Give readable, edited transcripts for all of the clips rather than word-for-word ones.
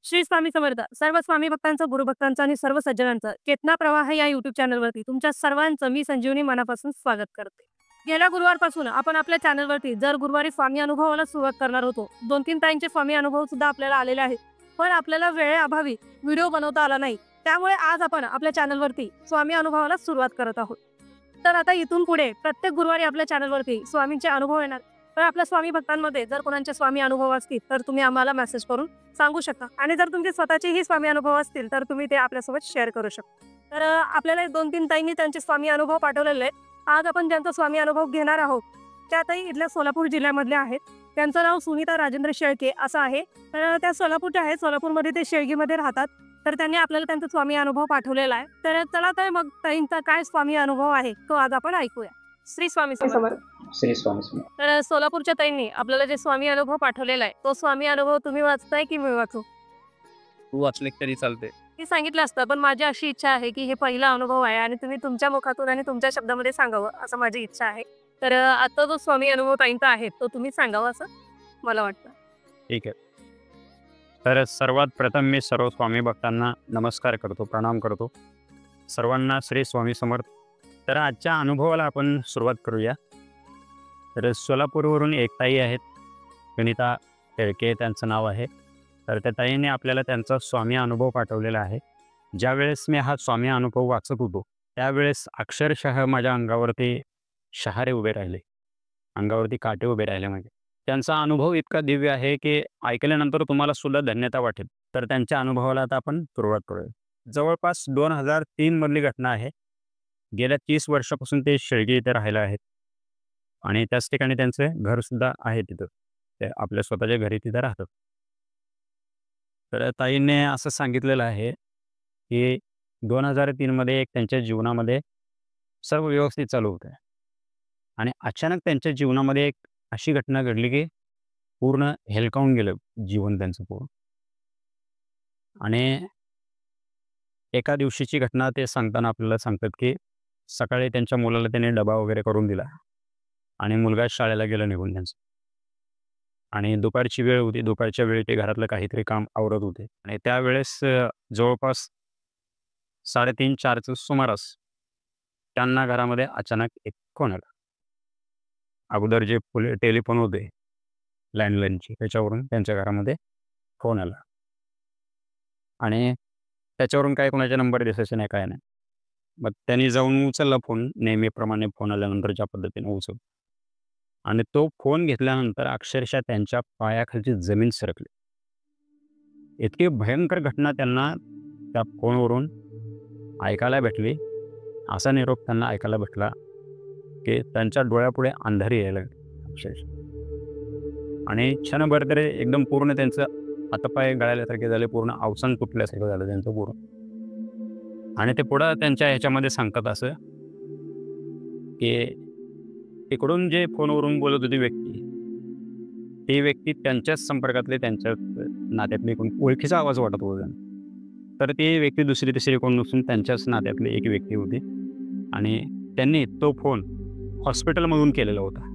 श्री स्वामी समर्थ. सर्व स्वामी भक्तांचं, गुरुभक्तांचं आणि सर्व सज्जनांचं चेतना प्रवाह या YouTube चॅनलवरती तुमच्या सर्वांचं मी संजीवनी मनापासून स्वागत करते. गेल्या गुरुवारपासून आपण आपल्या चॅनलवरती दर गुरुवारी स्वामी अनुभवाला सुरुवात करणार होतो. 2-3 ताईंचे स्वामी अनुभव सुद्धा आपल्याला आलेले आहेत. पण आपल्याला वेळेअभावी व्हिडिओ बनवता आला नाही. त्यामुळे आज आपण आपल्या चॅनलवरती स्वामी अनुभवाला सुरुवात करत आहोत. तर आता इथून पुढे प्रत्येक गुरुवारी आपल्या चॅनलवरती स्वामींचे अनुभव येणार. तर आपल्या स्वामी भक्तांमध्ये जर कोणाचे स्वामी अनुभव असतील तर तुम्ही आम्हाला मेसेज करून सांगू शकता. आणि जर तुमचे स्वतःचेही स्वामी अनुभव असतील तर तुम्ही ते आपल्यासोबत शेअर करू शकता. तर आपल्याला 2-3 ताईंनी त्यांचे स्वामी अनुभव पाठवलेले आहेत. आज आपण ज्यांचा स्वामी अनुभव घेणार आहोत त्या ताई इथल्या सोलापूर जिल्ह्यामधल्या आहेत. त्यांचं नाव सुनीता राजेंद्र शेळके असं आहे. तर त्या सोलापूरच्या आहेत. सोलापूरमध्ये ते शेळगीमध्ये राहतात. तर त्यांनी आपल्याला त्यांचा स्वामी अनुभव पाठवलेला आहे. तर चला तर मग ताईंचा काय स्वामी अनुभव आहे तो आज आपण ऐकूया. श्री स्वामी समर्थ. श्री स्वामी समर्थ. तर सोलापूरच्या ताईंनी आपल्याला जे स्वामी अनुभव पाठवलेला आहे तो स्वामी अनुभव तुम्ही वाचताय की मी वाचू? तू वाचले तरी चालते. मी सांगितलं असतं, पण माझी अशी इच्छा आहे की हे पहिला अनुभव आहे आणि तुम्ही तुमच्या मुखातून आणि तुमच्या शब्दामध्ये सांगावं असं माझी इच्छा आहे. तर आता जो स्वामी अनुभव ताईंचा आहे तो तुम्ही सांगावा असं मला वाटतं. ठीक आहे. तर सर्वात प्रथम मी सर्व स्वामी भक्तांना नमस्कार करतो, प्रणाम करतो. सर्वांना श्री स्वामी समर्थ. तर आजच्या अनुभवाला आपण सुरुवात करूया. तर सोलापूरवरून एक ताई आहेत, सुनीता शेळके त्यांचं नाव आहे. तर त्या ताईने आपल्याला त्यांचा स्वामी अनुभव पाठवलेला आहे. ज्यावेळेस मी हा स्वामी अनुभव वाचत होतो त्यावेळेस अक्षरशः माझ्या अंगावरती शहारे उभे राहिले, अंगावरती काटे उभे राहिले. म्हणजे त्यांचा अनुभव इतका दिव्य आहे की ऐकल्यानंतर तुम्हाला सुद्धा धन्यता वाटेल. तर त्यांच्या अनुभवाला आता आपण सुरुवात करूया. जवळपास 2003 मधली घटना आहे. गेल्या 30 वर्षापासून ते शेळगी इथे राहायला आहेत आणि त्याच ठिकाणी त्यांचे घरसुद्धा आहे तिथं. ते आपल्या स्वतःच्या घरी तिथं राहतात. तर ताईने असं सांगितलेलं आहे की 2003 मध्ये एक त्यांच्या जीवनामध्ये सर्व व्यवस्थित चालू होतं आणि अचानक त्यांच्या जीवनामध्ये एक अशी घटना घडली की पूर्ण हेलकावून गेलं जीवन त्यांचं पूर्ण. आणि एका दिवशीची घटना ते सांगताना आपल्याला सांगतात की सकाळी त्यांच्या मुलाला त्याने डबा वगैरे करून दिला आणि मुलगा शाळेला गेला निघून त्यांचं. आणि दुपारची वेळ होती. दुपारच्या वेळी ते घरातलं काहीतरी काम आवरत होते आणि त्यावेळेस जवळपास 3:30-4च्या सुमारास त्यांना घरामध्ये अचानक एक फोन आला. अगोदर जे टेलिफोन होते लँडलाईनची त्याच्यावरून त्यांच्या घरामध्ये फोन आला आणि त्याच्यावरून काय कोणाचे नंबर दिसायचे नाही, काय नाही. मग त्यांनी जाऊन उचलला फोन, नेहमीप्रमाणे फोन आल्यानंतर ज्या पद्धतीने उचल. आणि तो फोन घेतल्यानंतर अक्षरशः त्यांच्या पायाखालची जमीन सरकली. इतकी भयंकर घटना त्यांना त्या फोनवरून ऐकायला भेटली. असा निरोप त्यांना ऐकायला भेटला की त्यांच्या डोळ्यापुढे अंधारी यायला लागली अक्षरशः. आणि क्षणभर तरी एकदम पूर्ण त्यांचं हातपाय गळाल्यासारखे झाले, पूर्ण अवसान तुटल्यासारखं झालं त्यांचं पूर्ण. आणि ते पुढं त्यांच्या ह्याच्यामध्ये सांगतात असं की तिकडून जे फोनवरून बोलत होती व्यक्ती, ती व्यक्ती त्यांच्याच संपर्कातले, त्यांच्या नात्यातले कोण ओळखीचा आवाज वाटत होता. तर ती व्यक्ती दुसरी तिसरी कोण नसून त्यांच्याच नात्यातली एक व्यक्ती होती आणि त्यांनी तो फोन हॉस्पिटलमधून केलेला होता.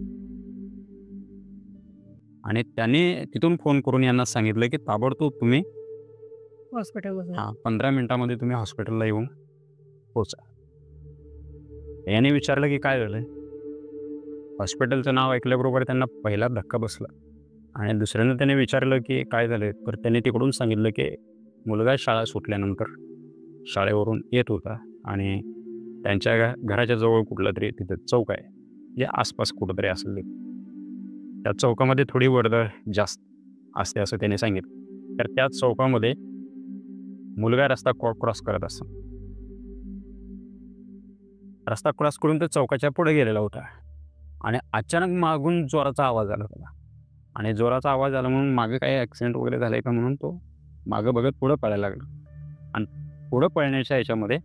आणि त्यांनी तिथून फोन करून यांना सांगितलं की ताबडतोब तुम्ही हॉस्पिटलमध्ये 15 मिनिटामध्ये तुम्ही हॉस्पिटलला येऊन पोचा. याने विचारलं की काय झालं. हॉस्पिटलचं नाव ऐकल्याबरोबर त्यांना पहिला धक्का बसला आणि दुसऱ्यांदा त्याने विचारलं की काय झालं. तर त्यांनी तिकडून सांगितलं की मुलगा शाळा सुटल्यानंतर शाळेवरून येत होता आणि त्यांच्या घराच्या जवळ कुठलं तरी तिथं चौक आहे, जे आसपास कुठंतरी असेल, त्या चौकामध्ये थोडी वर्दळ जास्त असते असं त्याने सांगितलं. तर त्या चौकामध्ये मुलगा रस्ता क्रॉस करत असतो. रस्ता क्रॉस करून तो चौकाच्या पुढे गेलेला होता आणि अचानक मागून जोराचा आवाज आला त्याला. आणि जोराचा आवाज आला म्हणून मागे काही ॲक्सिडेंट वगैरे झालं आहे का म्हणून तो मागं बघत पुढं पळायला लागला. आणि पुढं पळण्याच्या ह्याच्यामध्ये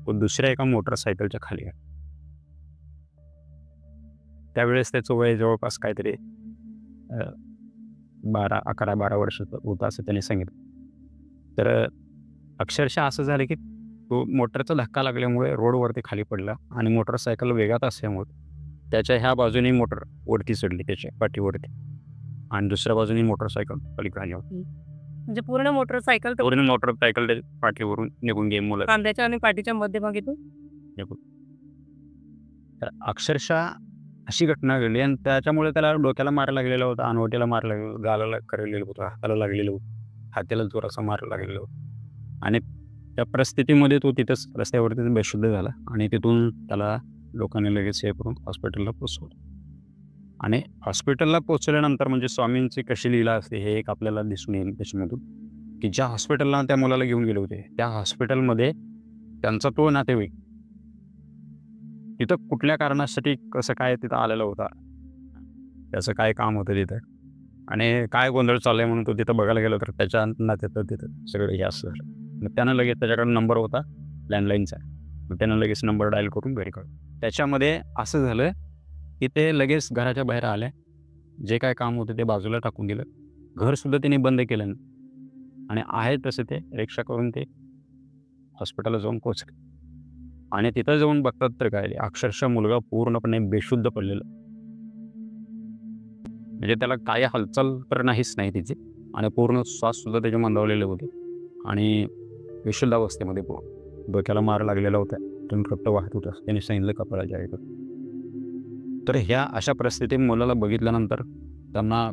तो दुसऱ्या एका मोटरसायकलच्या खाली आहे. त्यावेळेस त्याचं वय जवळपास काहीतरी 11-12 वर्षाचं होतं असं त्याने सांगितलं. तर अक्षरशः असं झालं की तो मोटरचा धक्का लागल्यामुळे रोडवरती खाली पडला आणि मोटरसायकल वेगात असल्यामुळे त्याच्या ह्या बाजूने मोटर वरती चढली त्याच्या पाठीवरती आणि दुसऱ्या बाजूने मोटरसायकल पलीकडे होती. म्हणजे पूर्ण मोटरसायकल पूर्ण मोटरसायकल ते पाठीवरून निघून गेली मुलं. कांद्याच्या आणि पाठीच्या मध्यभागीतून निघून. तर अक्षरशः अशी घटना घडली आणि त्याच्यामुळे त्याला डोक्याला मार लागलेला होता, अनवटीला मार लागलेला, गालाला करलेलं होतं, हाताला लागलेलं होतं, हाताला जोराचा मार लागलेला होता. आणि त्या परिस्थितीमध्ये तो तिथंच रस्त्यावरतीच बेशुद्ध झाला आणि तिथून त्याला लोकांनी लगेच हे करून हॉस्पिटलला पोचवलं. आणि हॉस्पिटलला पोचल्यानंतर म्हणजे स्वामींची कशी लीला असते हे एक आपल्याला दिसून येईल त्याच्यामधून, की ज्या हॉस्पिटलला त्या मुलाला घेऊन गेले होते त्या हॉस्पिटलमध्ये त्यांचा तो नातेवाईक तिथं कुठल्या कारणासाठी कसं काय तिथं आलेला होता, त्याचं काय काम होतं तिथं आणि काय गोंधळ चाललाय म्हणून तो तिथं बघायला गेला तर त्याच्या नात्यात तिथं सगळं हे असं झालं. मग त्यानं लगेच त्याच्याकडे नंबर होता लँडलाईनचा, मग त्यानं लगेच नंबर डायल करून घरी कळलं. त्याच्यामध्ये असं झालं की ते लगेच घराच्या बाहेर आले, जे काय काम होतं ते बाजूला टाकून दिलं, घरसुद्धा त्यांनी बंद केलं आणि आहे तसं ते रिक्षा करून ते हॉस्पिटलला जाऊन पोचले. आणि तिथं जाऊन बघतात तर काय अक्षरशः मुलगा पूर्णपणे बेशुद्ध पडलेला, म्हणजे त्याला काय हालचाल तर नाहीच नाही तिची आणि पूर्ण श्वाससुद्धा त्याचे मंदावलेले होते आणि बेशुद्ध अवस्थेमध्ये पूर्ण डोक्याला मार लागलेला होता, त्यातून रक्त वाहत होतं, त्यांनी सांगितलं कपाळाच्या ऐकत. तर ह्या अशा परिस्थितीत मुलाला बघितल्यानंतर त्यांना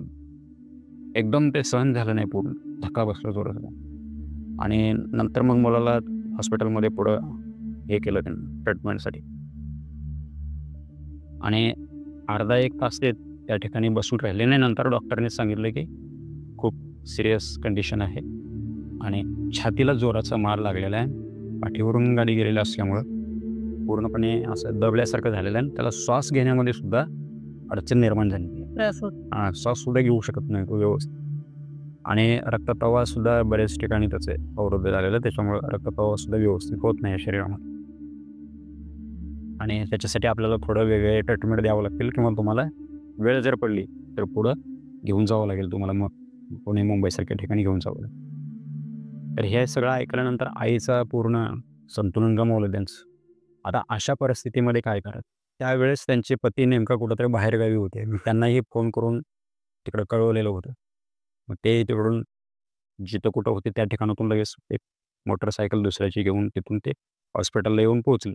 एकदम ते सहन झालं नाही, पूर्ण धक्का बसला जोराचा. आणि नंतर मग मुलाला हॉस्पिटलमध्ये पुढं हे केलं त्यांनी ट्रीटमेंटसाठी आणि अर्धा एक तास ते त्या ठिकाणी बसून राहिले नाही. नंतर डॉक्टरने सांगितलं की खूप सिरियस कंडिशन आहे आणि छातीला जोराचा मार लागलेला आहे, पाठीवरून गाडी गेलेली असल्यामुळं पूर्णपणे असं दबल्यासारखं झालेलं आहे आणि त्याला श्वास घेण्यामध्ये सुद्धा अडचण निर्माण झाली. श्वाससुद्धा घेऊ शकत नाही तो व्यवस्थित आणि रक्तप्रवाहसुद्धा बऱ्याच ठिकाणी त्याचे अवरोध झालेलं, त्याच्यामुळं रक्तप्रवाहसुद्धा व्यवस्थित होत नाही शरीरामध्ये आणि त्याच्यासाठी आपल्याला थोडं वेगळे ट्रीटमेंट द्यावं लागतील किंवा तुम्हाला वेळ जर पडली तर पुढं घेऊन जावं लागेल तुम्हाला, मग पुणे मुंबईसारख्या ठिकाणी घेऊन जावं लागेल. तर हे सगळं ऐकल्यानंतर आईचा पूर्ण संतुलन गमावलं त्यांचं. आता अशा परिस्थितीमध्ये काय करायचं? त्यावेळेस त्यांचे पती नेमका कुठंतरी बाहेरगावी होते, त्यांनाही फोन करून तिकडं कळवलेलं होतं. मग ते तिकडून जिथं कुठं होते त्या ठिकाणातून लगेच एक मोटरसायकल दुसऱ्याची घेऊन तिथून ते हॉस्पिटलला येऊन पोहोचले.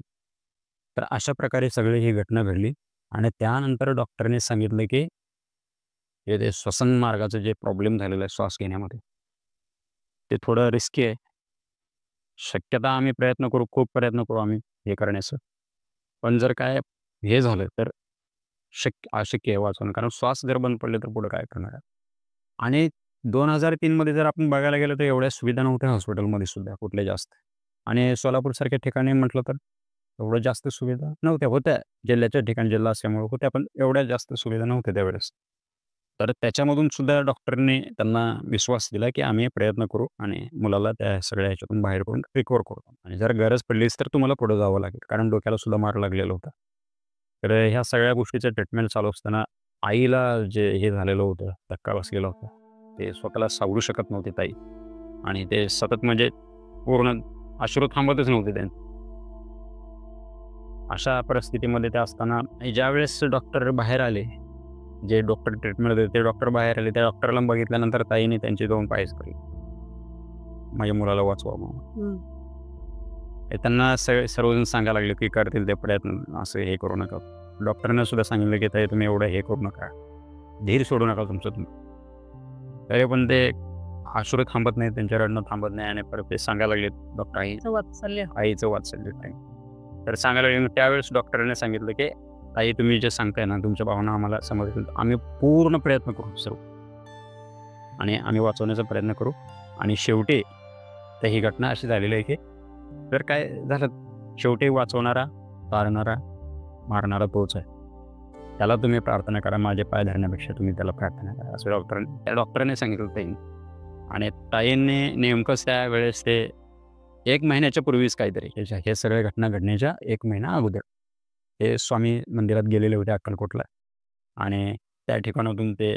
तर अशा प्रकारे सगळी ही घटना घडली आणि त्यानंतर डॉक्टरने सांगितलं की हे ते श्वसन मार्गाचं जे प्रॉब्लेम झालेलं आहे श्वास घेण्यामध्ये ते थोडं रिस्की आहे. शक्यता आम्ही खूप प्रयत्न करू आम्ही हे करण्याचं, पण जर काय हे झालं तर अशक्य आहे वाचवणं, कारण श्वास जर बंद पडले तर पुढं काय करणार आहे. आणि 2003 मध्ये जर आपण बघायला गेलो तर एवढ्या सुविधा नव्हत्या हॉस्पिटलमध्ये सुद्धा कुठल्या जास्त, आणि सोलापूरसारख्या ठिकाणी म्हटलं तर एवढं जास्त सुविधा नव्हत्या, होत्या जिल्ह्याच्या ठिकाणी जिल्हा असल्यामुळे होत्या, पण एवढ्या जास्त सुविधा नव्हत्या त्यावेळेस. तर त्याच्यामधून सुद्धा डॉक्टरने त्यांना विश्वास दिला की आम्ही प्रयत्न करू आणि मुलाला त्या सगळ्या ह्याच्यातून बाहेर पडून रिकवर करू आणि जर गरज पडलीच तर तुम्हाला पुढे जावं लागेल, कारण डोक्याला सुद्धा मार लागलेला होता. तर ह्या सगळ्या गोष्टीचं ट्रीटमेंट चालू असताना आईला जे हे झालेलं होतं, धक्का बसलेला होता, ते स्वतःला सावरू शकत नव्हते ताई आणि ते सतत म्हणजे पूर्ण अश्रू थांबतच नव्हते त्यांचे. अशा परिस्थितीमध्ये ते असताना ज्यावेळेस डॉक्टर बाहेर आले, जे डॉक्टर ट्रीटमेंट देते ते डॉक्टर बाहेर आले, त्या डॉक्टरला बघितल्यानंतर ताईने त्यांचे 2 पायच पडले, माझ्या मुलाला वाचवा म्हणून. त्यांना सर्वजण सांगायला लागले की करतील ते प्रयत्न, असं हे करू नका. डॉक्टरने सुद्धा सांगितलं की ताई तुम्ही एवढं हे करू नका, धीर सोडू नका तुमचं तुम्ही. तरी पण ते अश्रू थांबत नाही, त्यांच्या रडणं थांबत नाही आणि परत ते सांगायला लागले डॉक्टर आईचं वात्सल्य काय. तर सांगायला लागले त्यावेळेस डॉक्टरांनी सांगितलं की ताई तुम्ही जे सांगताय ना तुमच्या भावना आम्हाला समजतील, आम्ही पूर्ण प्रयत्न करू सर्व आणि आम्ही वाचवण्याचा प्रयत्न करू. आणि शेवटी तर ही घटना अशी झालेली आहे की तर काय झालं, शेवटी वाचवणारा, तारणारा, मारणारा तोच आहे. त्याला तुम्ही प्रार्थना करा, माझे पाय धरण्यापेक्षा तुम्ही त्याला प्रार्थना करा, असं त्या डॉक्टरांनी सांगितलं ताईंनी. आणि ताईंनी नेमकंच त्यावेळेस ते 1 महिन्याच्या पूर्वीच काहीतरी हे सगळ्या घटना घडण्याच्या 1 महिना अगोदर ते स्वामी मंदिरात गेलेले होते अक्कलकोटला आणि त्या ठिकाणातून ते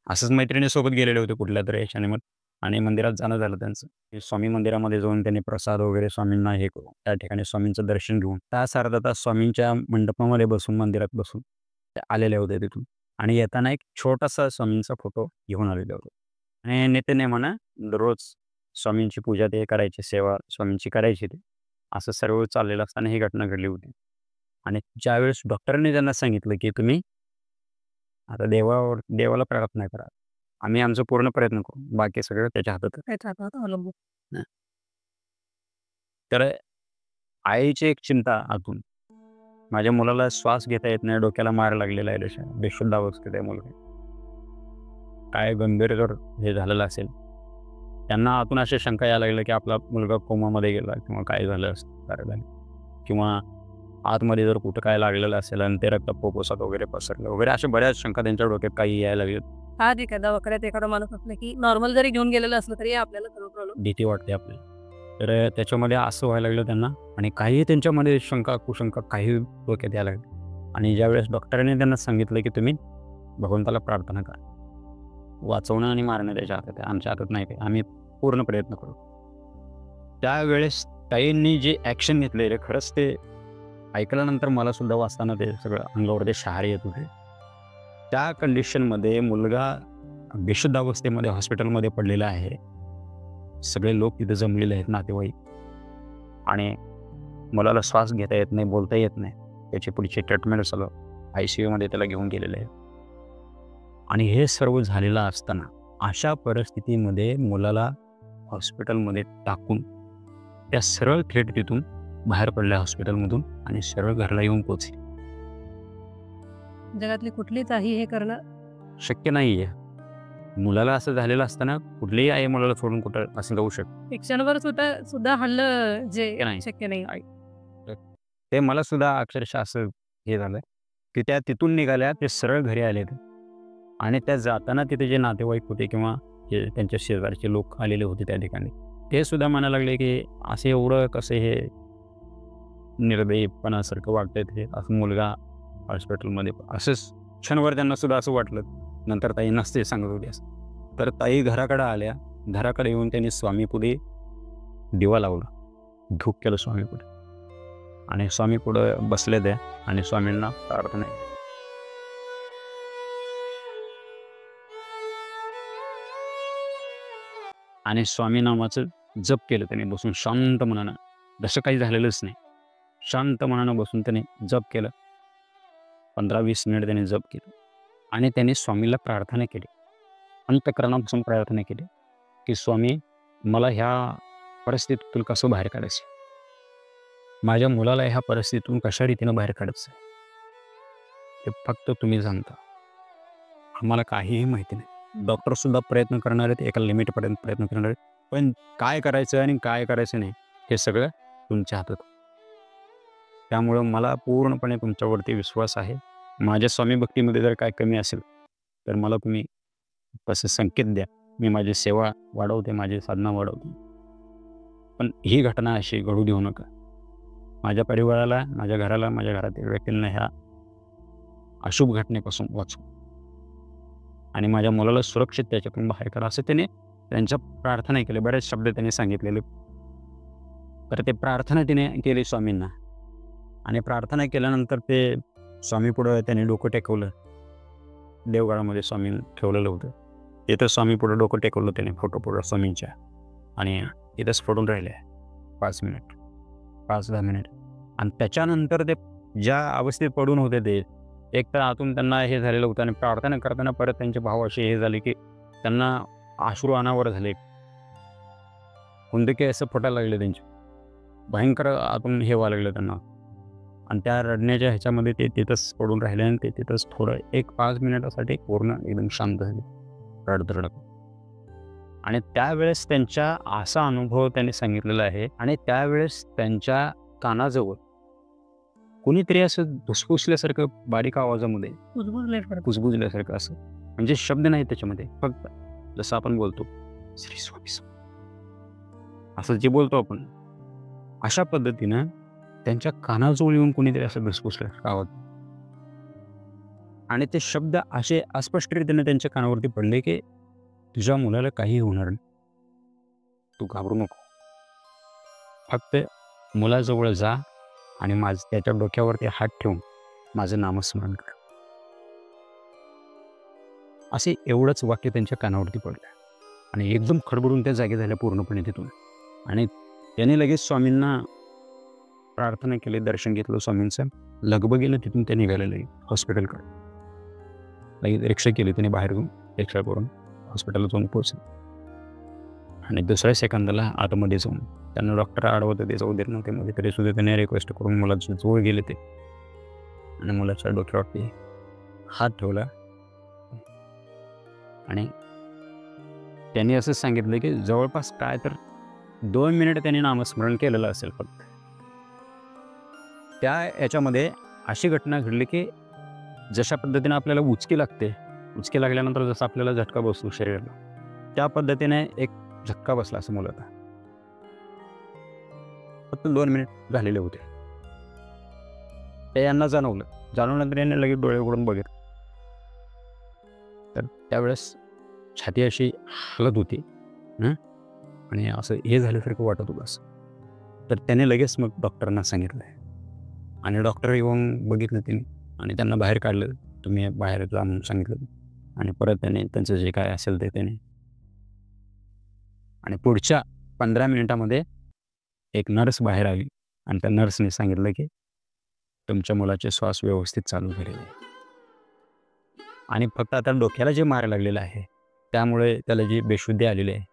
असंच मैत्रिणीसोबत गेलेले होते कुठल्या तरी ह्याच्याने, मग आणि मंदिरात जाणं झालं त्यांचं. स्वामी मंदिरामध्ये जाऊन त्यांनी प्रसाद वगैरे स्वामींना हे करून त्या ठिकाणी स्वामींचं दर्शन घेऊन तास अर्धा तास स्वामींच्या मंडपामध्ये बसून मंदिरात बसून ते आलेले होते तिथून आणि येताना एक छोटासा स्वामींचा फोटो घेऊन आलेले होते. आणि नित्यनेमानं दररोज स्वामींची पूजा ते करायची, सेवा स्वामींची करायची ते. असं सर्व चाललेलं असताना ही घटना घडली होती. आणि ज्यावेळेस डॉक्टरांनी त्यांना सांगितलं, की तुम्ही आता देवाला प्रार्थना करा. आम्ही आमचा पूर्ण प्रयत्न करू. बाकी सगळं त्याच्या हातात आहे. त्याच्या हातात अवलंबून. हं. तर आईची एक चिंता आतून, माझ्या मुलाला श्वास घेता येत नाही, डोक्याला मार लागलेला आहे, बेशुद्ध अवस्थेत आहे मुलगा. काय गंभीर जर हे झालेलं असेल, त्यांना आतून अशा शंका यायला लागल्या, की आपला मुलगा कोमामध्ये गेला किंवा काय झालं असतं कारण, किंवा आतमध्ये जर कुठं काय लागलेलं असेल आणि ते रक्त फुफ्फुसात वगैरे पसरलं वगैरे, अशा बऱ्याच शंका त्यांच्या डोक्यात काही यायला लागल्या. हा ठीक आहे, दवाखान्यात एखादा माणूस असला की नॉर्मल जरी घेऊन गेलेलं असलं तरी आपल्याला सर्व प्रॉब्लेम. भीती वाटते आपल्याला. तर त्याच्यामध्ये असं व्हायला लागलं त्यांना, आणि काही त्यांच्यामध्ये शंका कुशंका काही डोक्यात यायला लागली. आणि ज्यावेळेस डॉक्टरांनी त्यांना सांगितलं, की तुम्ही भगवंताला प्रार्थना करा, वाचवणं आणि मारणं त्याच्या हातात आहे, आमच्या हातात नाही, काही आम्ही पूर्ण प्रयत्न करू. त्यावेळेस ताईंनी जे ॲक्शन घेतलेले, खरंच ते ऐकल्यानंतर मला सुद्धा वाचताना ते सगळं अंगावर ते शहारे येत होते. त्या कंडिशनमध्ये मुलगा बेशुद्ध अवस्थेमध्ये हॉस्पिटलमध्ये पडलेला आहे. सगळे लोक तिथे जमलेले आहेत, नातेवाईक, आणि मुलाला श्वास घेता येत नाही, बोलता येत नाही. त्याची पुढची ट्रीटमेंट सगळं ICUमध्ये त्याला घेऊन गेलेलं आहे. आणि हे सर्व झालेलं असताना अशा परिस्थितीमध्ये मुलाला हॉस्पिटलमध्ये टाकून त्या सरळ थेट तिथून बाहेर पडल्या हॉस्पिटलमधून आणि सरळ घरला येऊन पोचले. जगातली कुठलीच आई हे करणं शक्य नाही आहे. मुलाला असं झालेलं असताना कुठलीही आई मुलाला सोडून कुठं असं जाऊ शकते शिक्षणावर सुद्धा हल्लं जे शक्य नाही. शक्य नाही. ते मला सुद्धा अक्षरशः असं हे झालं, की त्या तिथून निघाल्या, ते सरळ घरी आले, आणि त्या जाताना तिथे जे नातेवाईक होते किंवा जे त्यांच्या शेजारचे लोक आलेले होते त्या ठिकाणी, ते सुद्धा म्हणायला लागले, की असे एवढं कसं हे निर्दयीपणासारखं वाटतंय ते, असं मुलगा हॉस्पिटलमध्ये. असंच क्षणभर त्यांना सुद्धा असं वाटलं. नंतर ताई नसते सांगत होती असं. तर ताई घराकडे आल्या. घराकडे येऊन त्यांनी स्वामीपुढे दिवा लावला, धूप केलं स्वामीपुढे, आणि स्वामी पुढं बसले त्या आणि स्वामींना प्रार्थना केली. आणि स्वामी नामाचं जप केलं त्यांनी बसून शांत मनानं. जसं काही झालेलंच नाही, शांत मनानं बसून त्याने जप केलं. 15-20 मिनिट त्याने जप केलं, आणि त्यांनी स्वामीला प्रार्थना केली, अंतःकरणापासून प्रार्थना केली, की स्वामी, मला ह्या परिस्थितीतून कसं बाहेर काढायचं, माझ्या मुलाला ह्या परिस्थितीतून कशा रीतीनं बाहेर काढायचं, ते फक्त तुम्ही जाणता, आम्हाला काहीही माहिती नाही. डॉक्टरसुद्धा प्रयत्न करणार आहेत, एका लिमिटपर्यंत प्रयत्न करणार आहेत, पण काय करायचं आणि काय करायचं नाही हे सगळं तुमच्या हातात. त्यामुळं मला पूर्णपणे तुमच्यावरती विश्वास आहे. माझ्या स्वामी भक्तीमध्ये जर काय कमी असेल तर मला तुम्ही तसे संकेत द्या, मी माझी सेवा वाढवते, माझी साधना वाढवते. पण ही घटना अशी घडू देऊ नका. माझ्या परिवाराला, माझ्या घराला, माझ्या घरातील व्यक्तींना ह्या अशुभ घटनेपासून वाचवा, आणि माझ्या मुलाला सुरक्षित त्याच्यातून बाहेर करा, असं त्याने त्यांच्या प्रार्थना केली. बरेच शब्द त्यांनी सांगितलेले. तर ते प्रार्थना तिने केली स्वामींना, आणि प्रार्थना केल्यानंतर ते स्वामीपुढं त्याने डोकं टेकवलं. देवगडामध्ये स्वामी ठेवलेलं होतं, तिथं स्वामीपुढं डोकं टेकवलं त्याने फोटोपुढं स्वामींच्या, आणि तिथंच पडून राहिले 5-10 मिनिट. आणि त्याच्यानंतर ते ज्या अवस्थेत पडून होते ते, एक तर आतून त्यांना हे झालेलं होतं, आणि प्रार्थना करताना परत त्यांचे भाव असे हे झाले, की त्यांना अश्रू अनावर झाले, हुंदके असं फुटायला लागले त्यांचे, भयंकर आतून हे व्हायला लागलं त्यांना. आणि त्या रडण्याच्या ह्याच्यामध्ये ते तिथंच पडून राहिले, आणि ते तिथंच थोडं 1-5 मिनिटासाठी पूर्ण एकदम शांत झाले, रडत. आणि त्यावेळेस त्यांच्या असा अनुभव त्यांनी सांगितलेला आहे, आणि त्यावेळेस त्यांच्या कानाजवळ कोणीतरी असं धुसफुसल्यासारखं बारीक आवाजामध्ये कुजबुजल्यासारखं, असं म्हणजे शब्द नाही त्याच्यामध्ये, फक्त जसं आपण बोलतो श्री स्वामी असं जे बोलतो आपण, अशा पद्धतीनं त्यांच्या कानाजवळ येऊन कोणीतरी असं धुसफुसल्यासारखं आवाज, आणि ते शब्द असे अस्पष्टरीतीने त्यांच्या कानावरती पडले, की तुझ्या मुलाला काही होणार नाही, तू घाबरू नको, फक्त मुलाजवळ जा आणि त्याच्या डोक्यावरती हात ठेवून माझं नामस्मरण कर. असे एवढंच वाक्य त्यांच्या कानावरती पडलं. आणि एकदम खडबडून त्या जागे झाल्या पूर्णपणे तिथून. आणि त्याने लगेच स्वामींना प्रार्थना केली, दर्शन घेतलं स्वामींचं. लगबगीनं तिथून ते निघालेले हॉस्पिटलकडे. लगेच रिक्षा केली त्याने, बाहेर घेऊन रिक्षा करून हॉस्पिटलला जाऊन पोहोचले. आणि दुसऱ्या सेकंदाला आतमध्ये जाऊन त्यांना डॉक्टर आडवत होते, जाऊ देत नव्हते मध्ये, तरी सुद्धा त्याने रिक्वेस्ट करून मुलाच्या जवळ गेले ते आणि मुलाच्या डोक्यावरती हात ठेवला. आणि त्यांनी असं सांगितलं की जवळपास काय तर 2 मिनिट त्यांनी नामस्मरण केलेलं असेल फक्त. त्या याच्यामध्ये अशी घटना घडली की जशा पद्धतीने आपल्याला उचकी लागते, उचकी लागल्यानंतर जसं आपल्याला झटका बसतो शरीराला, त्या पद्धतीने एक झटका बसला असं मुलाला. फक्त 2 मिनिट झालेले होते. ते यांना जाणवल्यानंतर यांनी लगेच डोळे उघडून बघितले. तर त्यावेळेस छाती अशी हलत होती आणि असं हे झाल्यासारखं वाटत होतं असं. तर त्याने लगेच मग डॉक्टरांना सांगितलं आणि डॉक्टर येऊन बघितलं त्यांनी आणि त्यांना बाहेर काढलं. तुम्ही बाहेर जा म्हणून सांगितलं. आणि परत त्याने त्यांचं जे काय असेल ते त्याने, आणि पुढच्या 15 मिनिटामध्ये एक नर्स बाहेर आली आणि त्या नर्सने सांगितलं की तुमच्या मुलाचे श्वास व्यवस्थित चालू झालेले आहे आणि फक्त आता डोक्याला जे मार लागलेलं आहे त्यामुळे त्याला जी बेशुद्धी आलेली आहे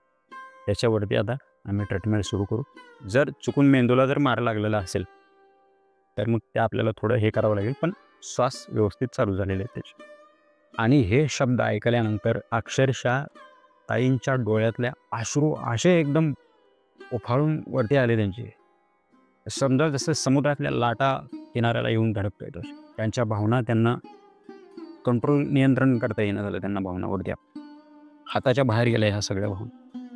त्याच्यावरती आता आम्ही ट्रीटमेंट सुरू करू. जर चुकून मेंदूला जर मार लागलेला असेल तर मग ते आपल्याला थोडं हे करावं लागेल, पण श्वास व्यवस्थित चालू झालेले आहेत त्याचे. आणि हे शब्द ऐकल्यानंतर अक्षरशः ताईंच्या डोळ्यातल्या अश्रू असे एकदम उफाळून वरती आले त्यांचे. समजा जसं समुद्रातल्या लाटा किनाऱ्याला येऊन धडकतोय तसं त्यांच्या भावना, त्यांना कंट्रोल नियंत्रण करता येणं झालं त्यांना भावनावरती. हाताच्या बाहेर गेल्या ह्या सगळ्या भावना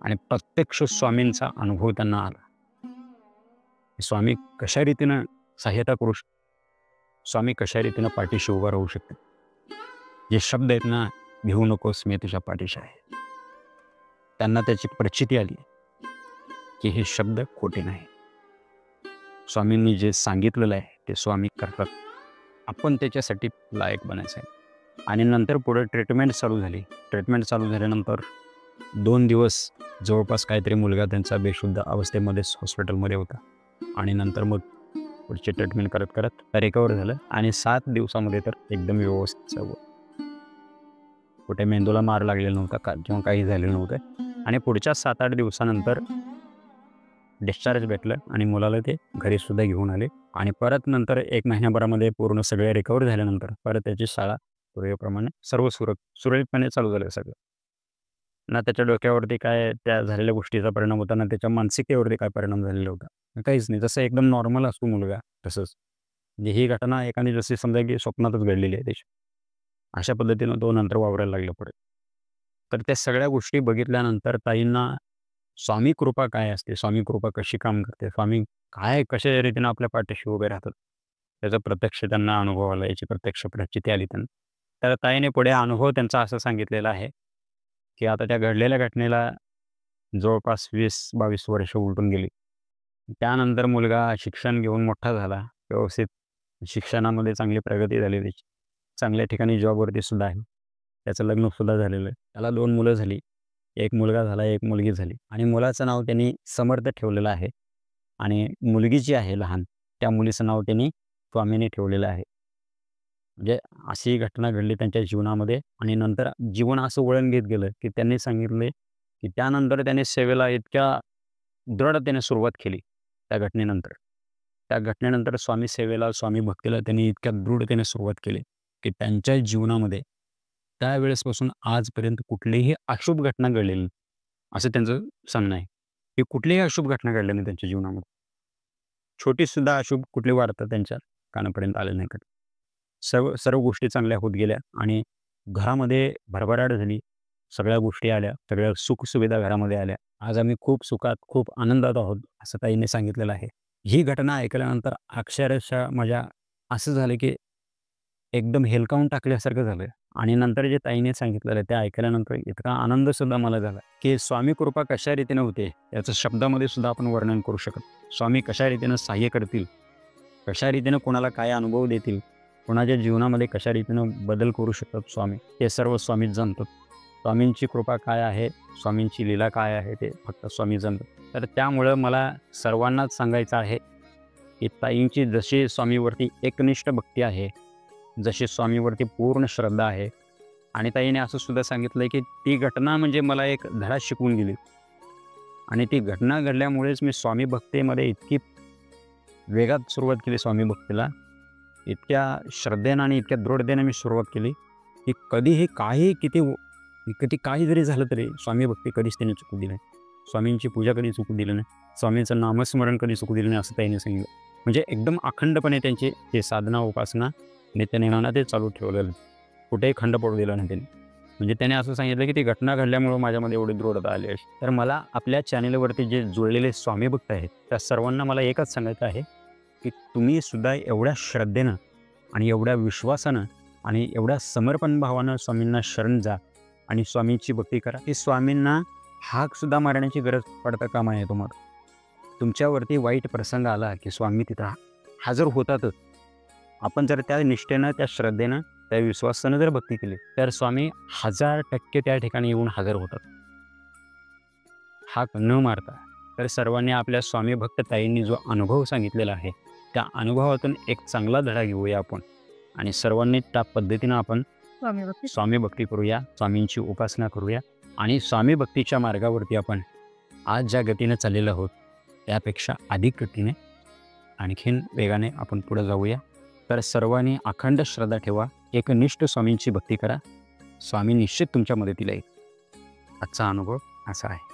आणि प्रत्यक्ष स्वामींचा अनुभव त्यांना आला. स्वामी कशा रीतीनं सहाय्यता करू शकतात, स्वामी कशा रीतीनं पाठीशी उभा राहू शकतात. जे शब्द आहेत ना, भिवू नकोस मी तुझ्या पाठीशी आहे, त्यांना त्याची प्रचिती आली की हे शब्द खोटे नाही. स्वामींनी जे सांगितलेलं आहे ते स्वामी करतात. आपण त्याच्यासाठी लायक बनायचं आहे. आणि नंतर पुढे ट्रीटमेंट चालू झाली. ट्रीटमेंट चालू झाल्यानंतर 2 दिवस जवळपास काहीतरी मुलगा त्यांचा बेशुद्ध अवस्थेमध्येच हॉस्पिटलमध्ये होता. आणि नंतर मग पुढची ट्रीटमेंट करत करत रिकवर झालं आणि 7 दिवसामध्ये तर एकदम व्यवस्थित सगळं. कुठे मेंदूला मार लागलेला नव्हता किंवा काही झालेलं नव्हतं. आणि पुढच्या 7-8 दिवसानंतर डिस्चार्ज भेटलं आणि मुलाला ते घरीसुद्धा घेऊन आले. आणि परत नंतर 1 महिन्याभरामध्ये पूर्ण सगळे रिकवर झाल्यानंतर परत त्याची शाळा पूर्वीप्रमाणे सर्व सुरळीतपणे चालू झालं सगळं. ना त्याच्या डोक्यावरती काय त्या झालेल्या गोष्टीचा परिणाम होता, ना त्याच्या मानसिकतेवरती काय परिणाम झालेला होता, काहीच नाही. जसं एकदम नॉर्मल असतो मुलगा तसंच. म्हणजे ही घटना एकाने जशी समजा की स्वप्नातच घडलेली आहे त्याची, अशा पद्धतीनं तो नंतर वावरायला लागला पुढे. तर त्या सगळ्या गोष्टी बघितल्यानंतर ताईंना स्वामी कृपा काय असते, स्वामी कृपा कशी काम करते, स्वामी काय कशा रीतीनं आपल्या पाठीशी उभे राहतात, त्याचा प्रत्यक्ष त्यांना अनुभव आला, याची प्रत्यक्ष प्रचिती आली त्यांना. तर ताईने पुढे अनुभव त्यांचा असं सांगितलेला आहे की आता त्या घडलेल्या घटनेला जवळपास 20-22 वर्ष उलटून गेली. त्यानंतर मुलगा शिक्षण घेऊन मोठा झाला, व्यवस्थित शिक्षणामध्ये चांगली प्रगती झाली त्याची, चांगल्या ठिकाणी जॉबवरती सुद्धा आहे. त्याचं लग्नसुद्धा झालेलं आहे. त्याला 2 मुलं झाली, एक मुलगा झाला, एक मुलगी झाली. आणि मुलाचं नाव त्यांनी समर्थ ठेवलेलं आहे आणि मुलगी जी आहे लहान, त्या मुलीचं नाव त्यांनी स्वामीने ठेवलेलं आहे. म्हणजे अशी घटना घडली त्यांच्या जीवनामध्ये. आणि नंतर जीवन असं वळण घेत गेलं की त्यांनी सांगितले की त्यानंतर त्याने सेवेला इतक्या दृढतेने सुरुवात केली त्या घटनेनंतर. त्या घटनेनंतर स्वामी सेवेला, स्वामी भक्तीला त्यांनी इतक्या दृढतेने सुरुवात केली की त्यांच्या जीवनामध्ये त्यावेळेसपासून आजपर्यंत कुठलीही अशुभ घटना घडलेली नाही, असं त्यांचं सांगणं आहे की कुठलीही अशुभ घटना घडली नाही त्यांच्या जीवनामध्ये. छोटीसुद्धा अशुभ कुठली वार्ता त्यांच्या कानापर्यंत आले नाही. सर्व गोष्टी चांगल्या होत गेल्या आणि घरामध्ये भरभराट झाली, सगळ्या गोष्टी आल्या, सगळ्या सुखसुविधा घरामध्ये आल्या. आज आम्ही खूप सुखात, खूप आनंदात आहोत, असं ताईने सांगितलेलं आहे. ही घटना ऐकल्यानंतर अक्षरशः माझ्या असं झालं की एकदम हेलकावून टाकल्यासारखं झालं. आणि नंतर जे ताईने सांगितलेलं ते ऐकल्यानंतर इतका आनंदसुद्धा मला झाला की स्वामी कृपा कशा रीतीनं होते याचं शब्दामध्ये सुद्धा आपण वर्णन करू शकत. स्वामी कशा रीतीनं सहाय्य करतील, कशा रीतीनं कोणाला काय अनुभव देतील, कोणाच्या जीवनामध्ये कशा रीतीनं बदल करू शकतात स्वामी, हे सर्व स्वामीच जाणतात. स्वामींची कृपा काय आहे, स्वामींची लीला काय आहे ते फक्त स्वामी जाणतात. तर त्यामुळं मला सर्वांनाच सांगायचं आहे की ताईंची जशी स्वामीवरती एकनिष्ठ भक्ती आहे, जशी स्वामीवरती पूर्ण श्रद्धा आहे, आणि ताईने असं सुद्धा सांगितलं आहे की ती घटना म्हणजे मला एक धडा शिकवून गेली, आणि ती घटना घडल्यामुळेच मी स्वामी भक्तीमध्ये इतकी वेगात सुरुवात केली. स्वामी भक्तीला इतक्या श्रद्धेनं आणि इतक्या दृढतेने मी सुरुवात केली की कधीही काही किती काही जरी झालं तरी स्वामी भक्ती कधीच त्यांनी चुकू दिली नाही. स्वामींची पूजा कधी चुकू दिली नाही, स्वामींचं नामस्मरण कधी चुकू दिलं नाही, असं त्यांनी सांगितलं. म्हणजे एकदम अखंडपणे त्यांची ते साधना उपासना नित्यनेमानं ते चालू ठेवलेलं, कुठेही खंड पडू दिला नाही त्यांनी. म्हणजे त्याने असं सांगितलं की ती घटना घडल्यामुळं माझ्यामध्ये एवढी दृढता आली आहे. तर मला आपल्या चॅनेलवरती जे जुळलेले स्वामी भक्त आहेत त्या सर्वांना मला एकच सांगायचं आहे की तुम्ही सुद्धा एवढ्या श्रद्धेनं आणि एवढ्या विश्वासानं आणि एवढ्या समर्पण भावानं स्वामींना शरण जा आणि स्वामींची भक्ती करा की स्वामींना हाकसुद्धा मारण्याची गरज पडता कामा आहे. तुम्हाला तुमच्यावरती वाईट प्रसंग आला की स्वामी तिथं हजर होतातच. आपण जर त्या निष्ठेनं, त्या श्रद्धेनं, त्या विश्वासानं जर भक्ती केली तर स्वामी 1000% त्या ठिकाणी येऊन हजर होतात, हाक न मारता. तर सर्वांनी आपल्या स्वामी भक्त ताईंनी जो अनुभव सांगितलेला आहे त्या अनुभवातून एक चांगला धडा घेऊया आपण, आणि सर्वांनी त्या पद्धतीनं आपण स्वामी भक्ती करूया, स्वामींची उपासना करूया, आणि स्वामी भक्तीच्या मार्गावरती आपण आज ज्या गतीने चाललेलो आहोत त्यापेक्षा अधिक गतीने आणखीन वेगाने आपण पुढे जाऊया. तर सर्वांनी अखंड श्रद्धा ठेवा, एकनिष्ठ स्वामींची भक्ती करा, स्वामी निश्चित तुमच्या मदतीला येईल. आजचा अनुभव असा आहे.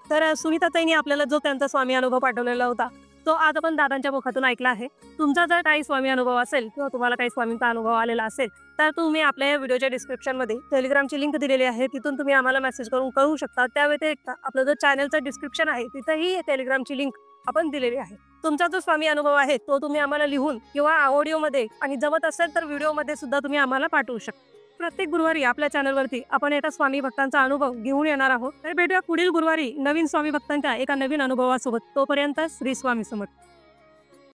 तर सुनीताताईंनी आपल्याला जो त्यांचा स्वामी अनुभव पाठवलेला होता तो आज आपण दादांच्या मुखातून ऐकला आहे. तुमचा जर काही स्वामी अनुभव असेल किंवा तुम्हाला काही स्वामींचा अनुभव आलेला असेल तर तुम्ही आपल्या या व्हिडिओच्या डिस्क्रिप्शनमध्ये टेलिग्रामची लिंक दिलेली आहे, तिथून तुम्ही आम्हाला मेसेज करून कळवू शकता. त्या व्यतिरिक्त आपलं जो चॅनलचं डिस्क्रिप्शन आहे तिथंही टेलिग्रामची लिंक आपण दिलेली आहे. तुमचा जो स्वामी अनुभव आहे तो तुम्ही आम्हाला लिहून किंवा ऑडिओमध्ये आणि जमत असेल तर व्हिडिओमध्ये सुद्धा तुम्ही आम्हाला पाठवू शकता. प्रत्येक गुरुवारी आपल्या चॅनलवरती आपण एका स्वामी भक्तांचा अनुभव घेऊन येणार आहोत. तर भेटूया पुढील गुरुवारी नवीन स्वामी भक्तांच्या एका नवीन अनुभवासोबत. तोपर्यंत श्री स्वामी समर्थ.